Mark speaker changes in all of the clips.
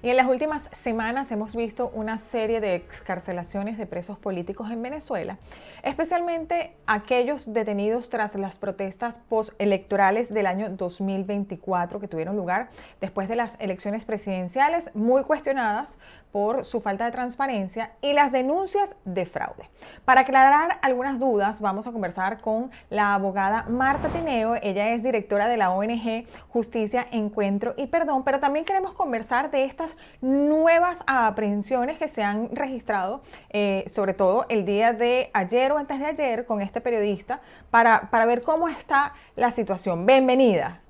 Speaker 1: Y en las últimas semanas hemos visto una serie de excarcelaciones de presos políticos en Venezuela, especialmente aquellos detenidos tras las protestas postelectorales del año 2024 que tuvieron lugar después de las elecciones presidenciales, muy cuestionadas por su falta de transparencia y las denuncias de fraude. Para aclarar algunas dudas, vamos a conversar con la abogada Marta Tineo. Ella es directora de la ONG Justicia, Encuentro y Perdón, pero también queremos conversar de estas nuevas aprehensiones que se han registrado, sobre todo el día de ayer o antes de ayer, con este periodista, para ver cómo está la situación. Bienvenida.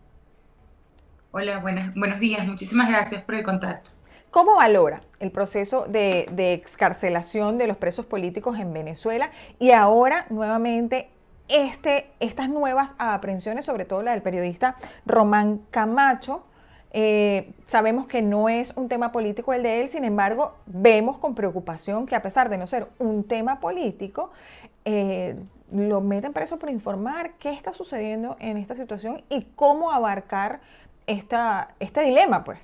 Speaker 2: Hola, buenos días. Muchísimas gracias por el contacto.
Speaker 1: ¿Cómo valora el proceso de excarcelación de los presos políticos en Venezuela y ahora nuevamente estas nuevas aprehensiones, sobre todo la del periodista Román Camacho? Sabemos que no es un tema político el de él, sin embargo, vemos con preocupación que a pesar de no ser un tema político, lo meten preso por informar qué está sucediendo en esta situación y cómo abarcar este dilema, pues.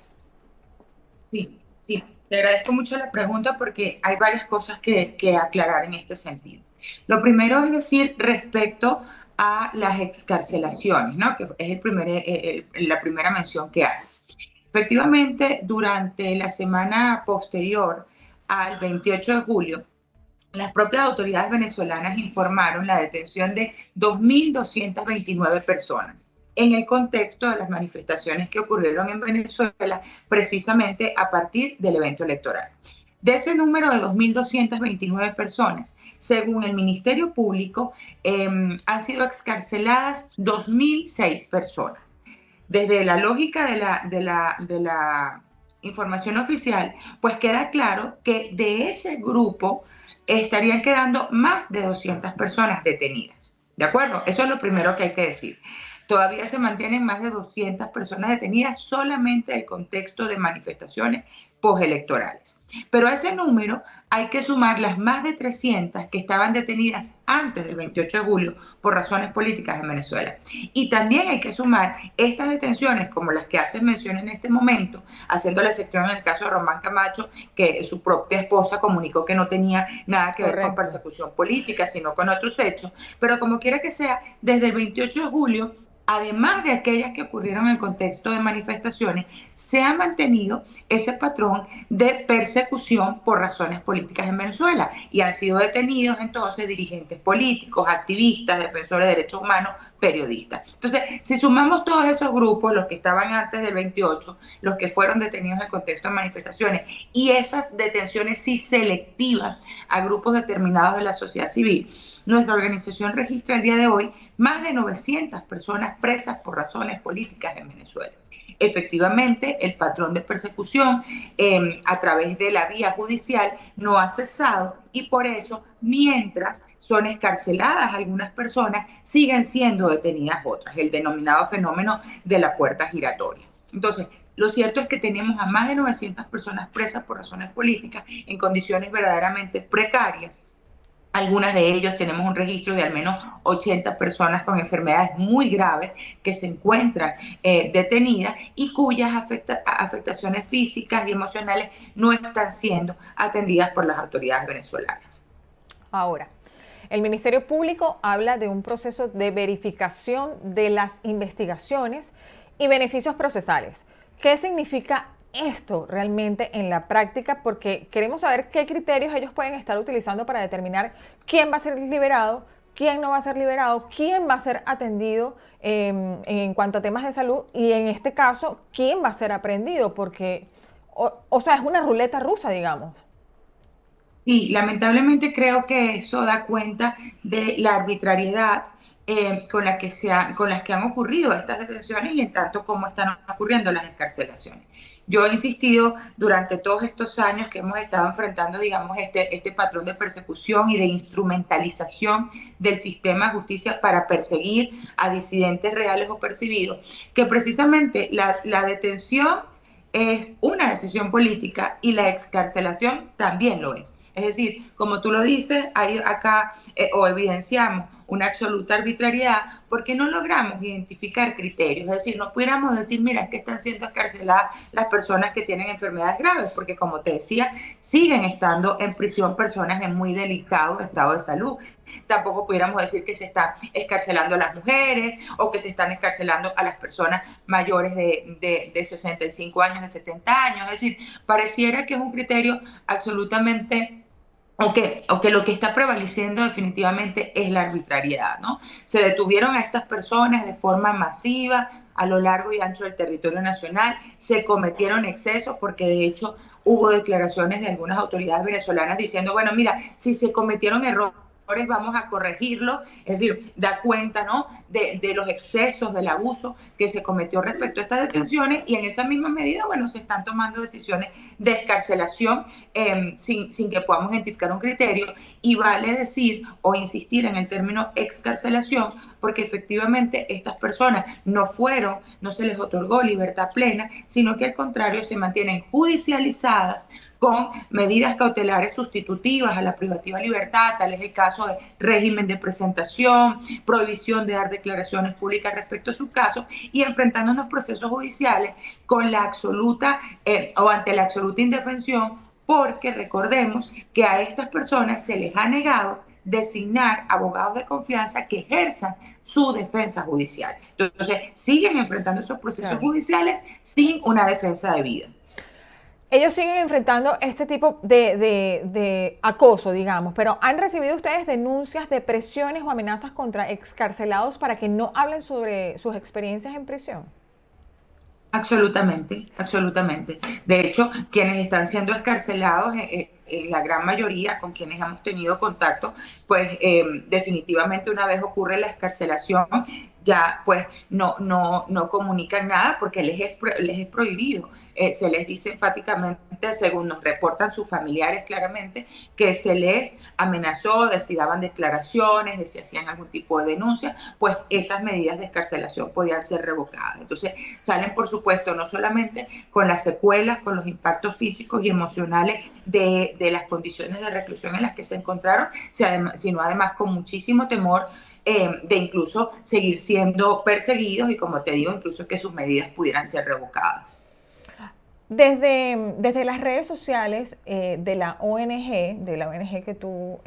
Speaker 2: Sí, sí, te agradezco mucho la pregunta porque hay varias cosas que aclarar en este sentido. Lo primero es decir respecto a las excarcelaciones, ¿no? Que es la primera mención que haces. Efectivamente, durante la semana posterior al 28 de julio, las propias autoridades venezolanas informaron la detención de 2.229 personas en el contexto de las manifestaciones que ocurrieron en Venezuela precisamente a partir del evento electoral. De ese número de 2.229 personas, según el Ministerio Público, han sido excarceladas 2.006 personas. Desde la lógica de la información oficial, pues queda claro que de ese grupo estarían quedando más de 200 personas detenidas. ¿De acuerdo? Eso es lo primero que hay que decir. Todavía se mantienen más de 200 personas detenidas solamente en el contexto de manifestaciones postelectorales. Pero a ese número hay que sumar las más de 300 que estaban detenidas antes del 28 de julio por razones políticas en Venezuela. Y también hay que sumar estas detenciones, como las que haces mención en este momento, haciendo la excepción en el caso de Román Camacho, que su propia esposa comunicó que no tenía nada que ver con
Speaker 1: Correcto.
Speaker 2: persecución política, sino con otros hechos. Pero como quiera que sea, desde el 28 de julio, además de aquellas que ocurrieron en el contexto de manifestaciones, se ha mantenido ese patrón de persecución por razones políticas en Venezuela y han sido detenidos entonces dirigentes políticos, activistas, defensores de derechos humanos, periodistas. Entonces, si sumamos todos esos grupos, los que estaban antes del 28, los que fueron detenidos en el contexto de manifestaciones y esas detenciones sí selectivas a grupos determinados de la sociedad civil, nuestra organización registra el día de hoy más de 900 personas presas por razones políticas en Venezuela. Efectivamente, el patrón de persecución a través de la vía judicial no ha cesado y por eso, mientras son escarceladas algunas personas, siguen siendo detenidas otras, el denominado fenómeno de la puerta giratoria. Entonces, lo cierto es que tenemos a más de 900 personas presas por razones políticas en condiciones verdaderamente precarias. Algunas de ellos tenemos un registro de al menos 80 personas con enfermedades muy graves que se encuentran detenidas y cuyas afectaciones físicas y emocionales no están siendo atendidas por las autoridades venezolanas.
Speaker 1: Ahora, el Ministerio Público habla de un proceso de verificación de las investigaciones y beneficios procesales. ¿Qué significa esto realmente en la práctica? Porque queremos saber qué criterios ellos pueden estar utilizando para determinar quién va a ser liberado, quién no va a ser liberado, quién va a ser atendido en cuanto a temas de salud y en este caso, quién va a ser aprehendido, porque, o sea, es una ruleta rusa, digamos.
Speaker 2: Sí, lamentablemente creo que eso da cuenta de la arbitrariedad con las que han ocurrido estas detenciones y en tanto como están ocurriendo las escarcelaciones. Yo he insistido durante todos estos años que hemos estado enfrentando, digamos, este patrón de persecución y de instrumentalización del sistema de justicia para perseguir a disidentes reales o percibidos, que precisamente la detención es una decisión política y la excarcelación también lo es. Es decir, como tú lo dices, hay acá o evidenciamos una absoluta arbitrariedad porque no logramos identificar criterios. Es decir, no pudiéramos decir, mira, es que están siendo escarceladas las personas que tienen enfermedades graves, porque como te decía, siguen estando en prisión personas en muy delicado estado de salud. Tampoco pudiéramos decir que se están escarcelando a las mujeres o que se están escarcelando a las personas mayores de 65 años, de 70 años. Es decir, pareciera que es un criterio absolutamente o que lo que está prevaleciendo definitivamente es la arbitrariedad, ¿no? Se detuvieron a estas personas de forma masiva a lo largo y ancho del territorio nacional, se cometieron excesos porque de hecho hubo declaraciones de algunas autoridades venezolanas diciendo, bueno, mira, si se cometieron errores, vamos a corregirlo, es decir, da cuenta, ¿no?, de los excesos, del abuso que se cometió respecto a estas detenciones y en esa misma medida, bueno, se están tomando decisiones de escarcelación sin que podamos identificar un criterio y vale decir o insistir en el término excarcelación porque efectivamente estas personas no se les otorgó libertad plena, sino que al contrario se mantienen judicializadas con medidas cautelares sustitutivas a la privativa libertad, tal es el caso de régimen de presentación, prohibición de dar declaraciones públicas respecto a su caso y enfrentando unos procesos judiciales con la absoluta o ante la absoluta indefensión, porque recordemos que a estas personas se les ha negado designar abogados de confianza que ejerzan su defensa judicial. Entonces, siguen enfrentando esos procesos
Speaker 1: Claro.
Speaker 2: judiciales sin una defensa debida.
Speaker 1: Ellos siguen enfrentando este tipo de acoso, digamos, pero ¿han recibido ustedes denuncias de presiones o amenazas contra excarcelados para que no hablen sobre sus experiencias en prisión?
Speaker 2: Absolutamente, absolutamente. De hecho, quienes están siendo escarcelados, en la gran mayoría con quienes hemos tenido contacto, pues definitivamente una vez ocurre la escarcelación, ya pues no comunican nada porque les es prohibido. Se les dice enfáticamente, según nos reportan sus familiares claramente, que se les amenazó de si daban declaraciones, de si hacían algún tipo de denuncia, pues esas medidas de escarcelación podían ser revocadas. Entonces salen, por supuesto, no solamente con las secuelas, con los impactos físicos y emocionales de las condiciones de reclusión en las que se encontraron, sino además con muchísimo temor de incluso seguir siendo perseguidos y, como te digo, incluso que sus medidas pudieran ser revocadas.
Speaker 1: Desde las redes sociales de la ONG que tú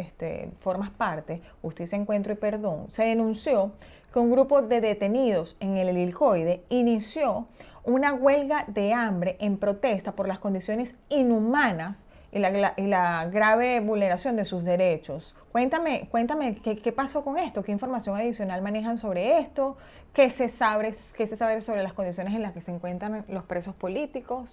Speaker 1: formas parte, Justicia, Encuentro y Perdón, se denunció que un grupo de detenidos en el Helicoide inició una huelga de hambre en protesta por las condiciones inhumanas y la grave vulneración de sus derechos. Cuéntame qué pasó con esto, qué información adicional manejan sobre esto, qué se sabe sobre las condiciones en las que se encuentran los presos políticos.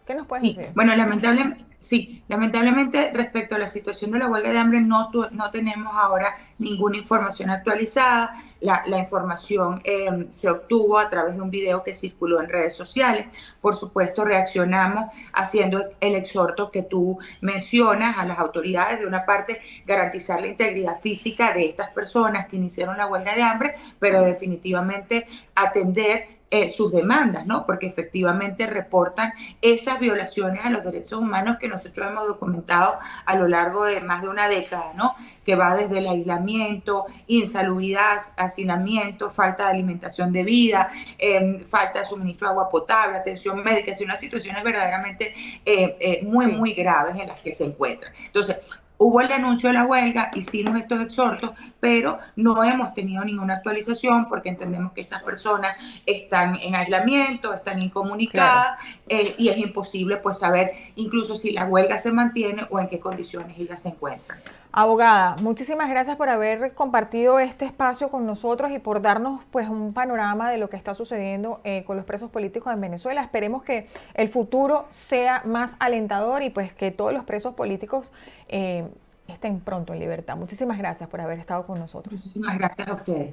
Speaker 1: ¿Qué nos puedes
Speaker 2: Sí,
Speaker 1: decir?
Speaker 2: bueno, lamentablemente respecto a la situación de la huelga de hambre no tenemos ahora ninguna información actualizada. La información se obtuvo a través de un video que circuló en redes sociales. Por supuesto, reaccionamos haciendo el exhorto que tú mencionas a las autoridades, de una parte, garantizar la integridad física de estas personas que iniciaron la huelga de hambre, pero definitivamente atender sus demandas, ¿no? Porque efectivamente reportan esas violaciones a los derechos humanos que nosotros hemos documentado a lo largo de más de una década, ¿no? Que va desde el aislamiento, insalubridad, hacinamiento, falta de alimentación debida, falta de suministro de agua potable, atención médica, son unas situaciones verdaderamente
Speaker 1: Sí.
Speaker 2: muy graves en las que se encuentran. Entonces, hubo el anuncio de la huelga, hicimos estos exhortos, pero no hemos tenido ninguna actualización porque entendemos que estas personas están en aislamiento, están
Speaker 1: Claro.
Speaker 2: incomunicadas y es imposible pues saber incluso si la huelga se mantiene o en qué condiciones ellas se encuentran.
Speaker 1: Abogada, muchísimas gracias por haber compartido este espacio con nosotros y por darnos pues un panorama de lo que está sucediendo con los presos políticos en Venezuela. Esperemos que el futuro sea más alentador y pues que todos los presos políticos estén pronto en libertad. Muchísimas gracias por haber estado con nosotros.
Speaker 2: Muchísimas gracias a ustedes.